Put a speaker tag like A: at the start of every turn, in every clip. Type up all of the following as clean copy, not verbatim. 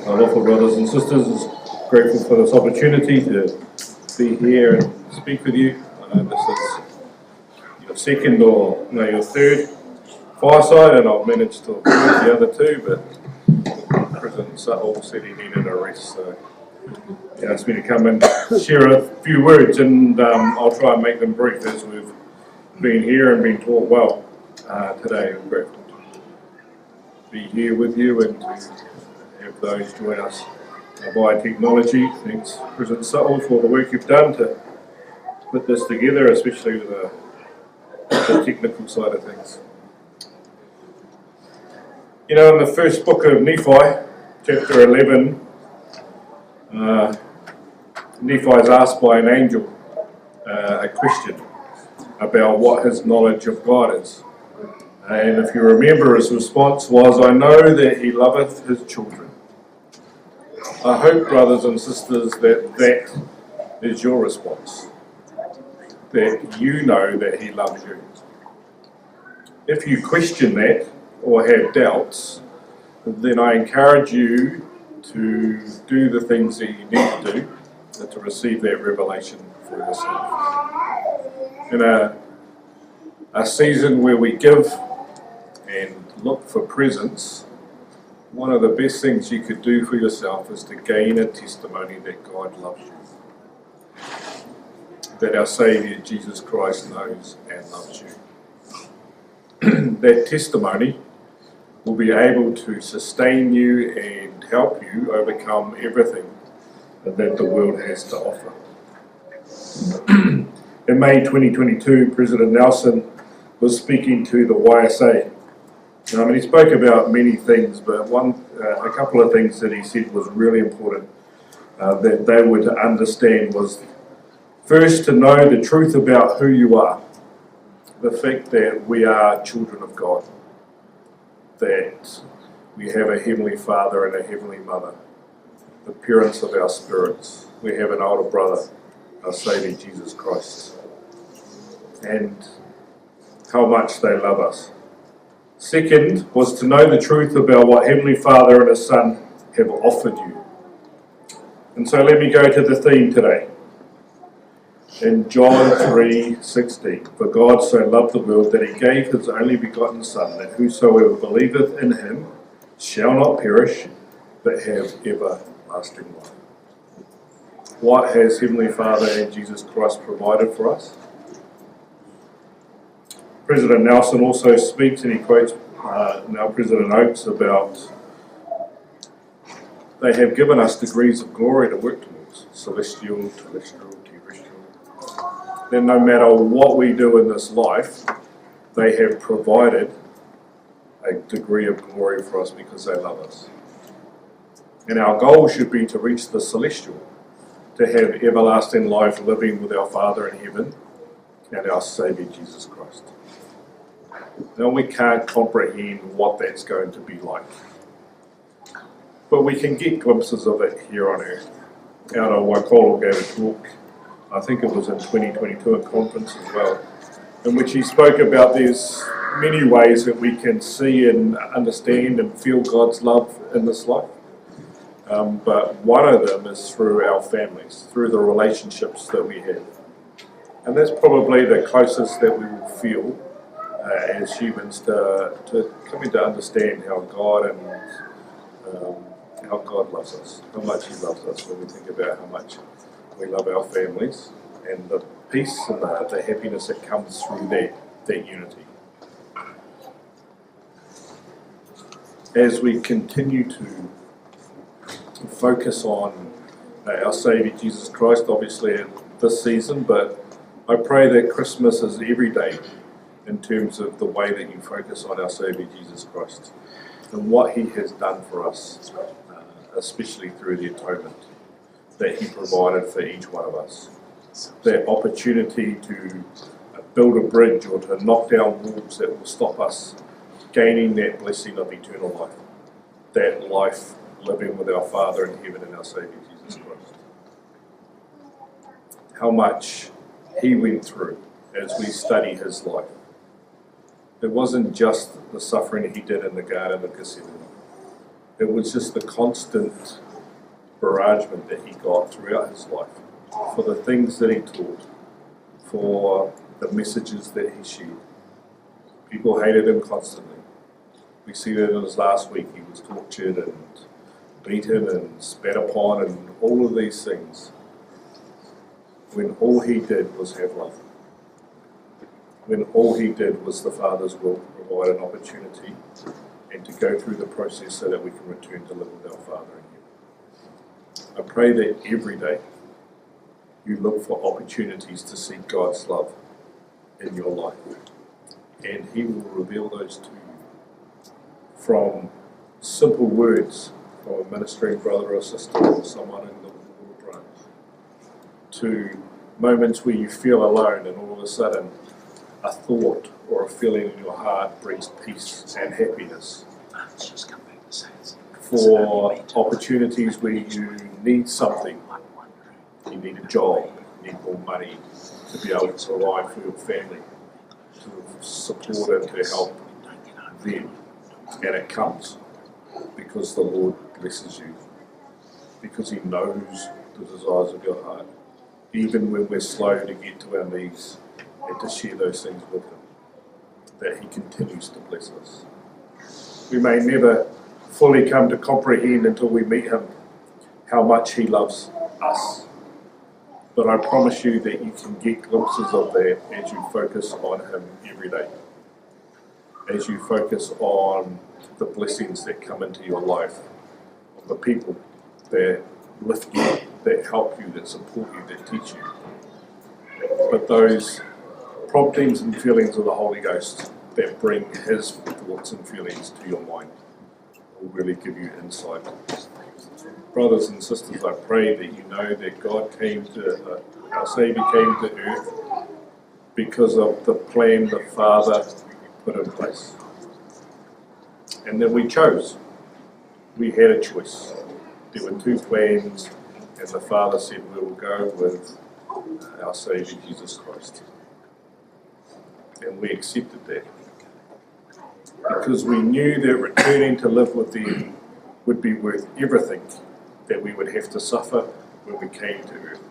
A: My lawful brothers and sisters, is grateful for this opportunity to be here and speak with you. I know this is your second or your third fireside, and I've managed to avoid the other two, but President Suttle said he needed a rest, so he asked me to come and share a few words, and I'll try and make them brief as we've been here and been taught well today. I'm grateful to be here with you and to have those join us via technology. Thanks, President Suttle, for the work you've done to put this together, especially with the technical side of things. You know, in the first book of Nephi, chapter 11, Nephi is asked by an angel a question about what his knowledge of God is. And if you remember, his response was, "I know that he loveth his children." I hope, brothers and sisters, that is your response, that you know that he loves you. If you question that or have doubts, then I encourage you to do the things that you need to do to receive that revelation for yourself. In a season where we give and look for presents, one of the best things you could do for yourself is to gain a testimony that God loves you, that our Saviour Jesus Christ knows and loves you. That testimony will be able to sustain you and help you overcome everything that the world has to offer. In May 2022, President Nelson was speaking to the YSA. He spoke about many things, but a couple of things that he said was really important that they were to understand was, first, to know the truth about who you are, the fact that we are children of God, that we have a Heavenly Father and a Heavenly Mother, the parents of our spirits. We have an older brother, our Saviour Jesus Christ, and how much they love us. Second was to know the truth about what Heavenly Father and His Son have offered you. And so let me go to the theme today. In John 3:16, "For God so loved the world that He gave His only begotten Son, that whosoever believeth in Him shall not perish, but have everlasting life." What has Heavenly Father and Jesus Christ provided for us? President Nelson also speaks, and he quotes now President Oakes, about they have given us degrees of glory to work towards, celestial, terrestrial, that no matter what we do in this life, they have provided a degree of glory for us because they love us. And our goal should be to reach the celestial, to have everlasting life living with our Father in heaven and our Saviour Jesus Christ. Now, we can't comprehend what that's going to be like, but we can get glimpses of it here on earth. Our Waikolo gave a talk, I think it was in 2022, a conference as well, in which he spoke about there's many ways that we can see and understand and feel God's love in this life. But one of them is through our families, through the relationships that we have. And that's probably the closest that we will feel as humans to coming to understand how God loves us, how much He loves us, when we think about how much we love our families and the peace and the happiness that comes through that unity. As we continue to focus on our Saviour Jesus Christ, obviously this season, but I pray that Christmas is every day in terms of the way that you focus on our Saviour Jesus Christ and what He has done for us, especially through the atonement that He provided for each one of us. That opportunity to build a bridge or to knock down walls that will stop us gaining that blessing of eternal life, that life living with our Father in heaven and our Saviour Jesus Christ. How much He went through as we study His life. It wasn't just the suffering He did in the Garden of Gethsemane. It was just the constant barragement that he got throughout his life for the things that he taught, for the messages that he shared. People hated him constantly. We see that in his last week. He was tortured and beaten and spat upon and all of these things, when all he did was have love. When all he did was the Father's will to provide an opportunity and to go through the process so that we can return to live with our Father in heaven. I pray that every day you look for opportunities to see God's love in your life, and he will reveal those to you from simple words from a ministering brother or sister or someone in the world runs, to moments where you feel alone and all of a sudden a thought or a feeling in your heart brings peace and happiness, for opportunities where you need something. You need a job, you need more money to be able to provide for your family, to support and to help them. And it comes because the Lord blesses you, because he knows the desires of your heart, even when we're slow to get to our knees and to share those things with him, that he continues to bless us. We may never fully come to comprehend until we meet him how much he loves us. But I promise you that you can get glimpses of that as you focus on him every day. As you focus on the blessings that come into your life, of the people that lift you up, that help you, that support you, that teach you. But those promptings and feelings of the Holy Ghost that bring his thoughts and feelings to your mind will really give you insight. Brothers and sisters, I pray that you know that God came to, our Saviour came to earth because of the plan the Father put in place. And that we chose. We had a choice. There were two plans, and the Father said we will go with our Saviour Jesus Christ. And we accepted that. Because we knew that returning to live with them would be worth everything that we would have to suffer when we came to earth.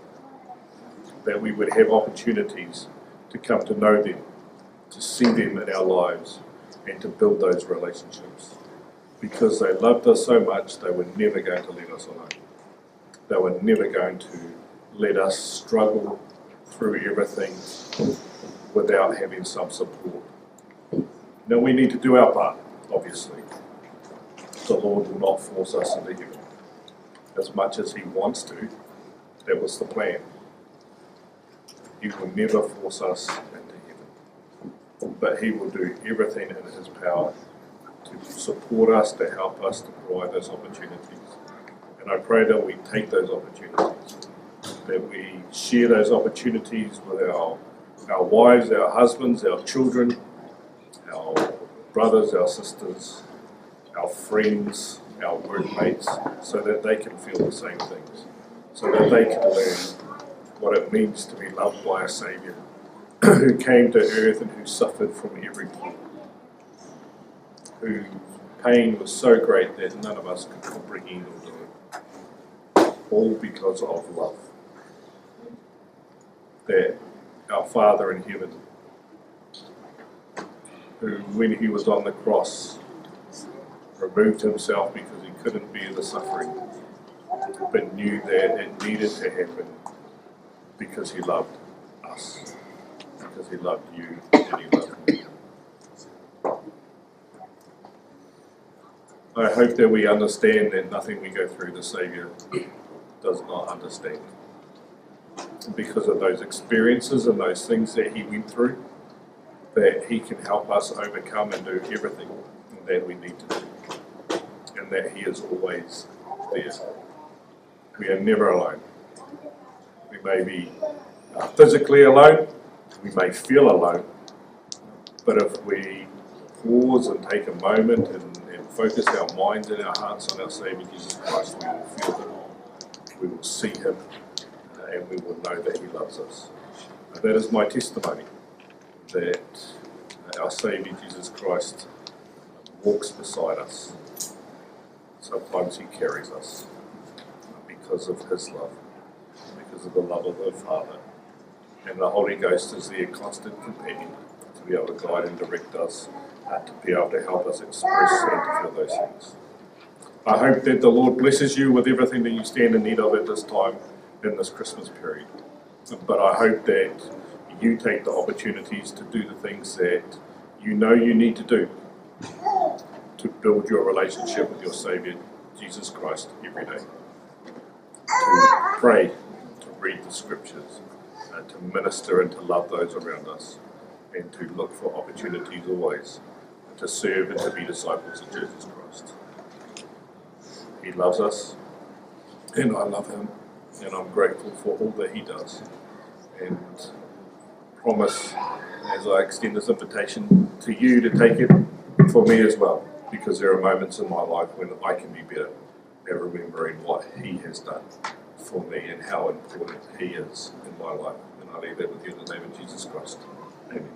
A: That we would have opportunities to come to know them, to see them in our lives, and to build those relationships. Because they loved us so much, they were never going to let us alone. They were never going to let us struggle through everything without having some support. Now we need to do our part, obviously. The Lord will not force us into heaven. As much as he wants to, that was the plan. He will never force us into heaven. But he will do everything in his power to support us, to help us, to provide those opportunities. And I pray that we take those opportunities, that we share those opportunities with our wives, our husbands, our children, our brothers, our sisters, our friends, our workmates, so that they can feel the same things, so that they can learn what it means to be loved by a Saviour who came to earth and who suffered from every pain, whose pain was so great that none of us could comprehend or do it, all because of love. That our Father in heaven, who when he was on the cross removed himself because he couldn't bear the suffering, but knew that it needed to happen because he loved us, because he loved you and he loved me. I hope that we understand that nothing we go through the Saviour does not understand. Because of those experiences and those things that he went through, that he can help us overcome and do everything that we need to do. And that he is always there. We are never alone. We may be physically alone, we may feel alone, but if we pause and take a moment and focus our minds and our hearts on our Saviour Jesus Christ, we will feel him, we will see him, and we will know that he loves us. That is my testimony, that our Saviour Jesus Christ walks beside us. So sometimes He carries us because of His love, because of the love of the Father. And the Holy Ghost is their constant companion to be able to guide and direct us, to be able to help us express and to feel those things. I hope that the Lord blesses you with everything that you stand in need of at this time in this Christmas period. But I hope that you take the opportunities to do the things that you know you need to do to build your relationship with your Saviour, Jesus Christ, every day. To pray, to read the Scriptures, to minister and to love those around us, and to look for opportunities always to serve and to be disciples of Jesus Christ. He loves us, and I love Him, and I'm grateful for all that He does. And promise, as I extend this invitation to you, to take it for me as well, because there are moments in my life when I can be better at remembering what He has done for me and how important He is in my life. And I leave that with you in the name of Jesus Christ. Amen.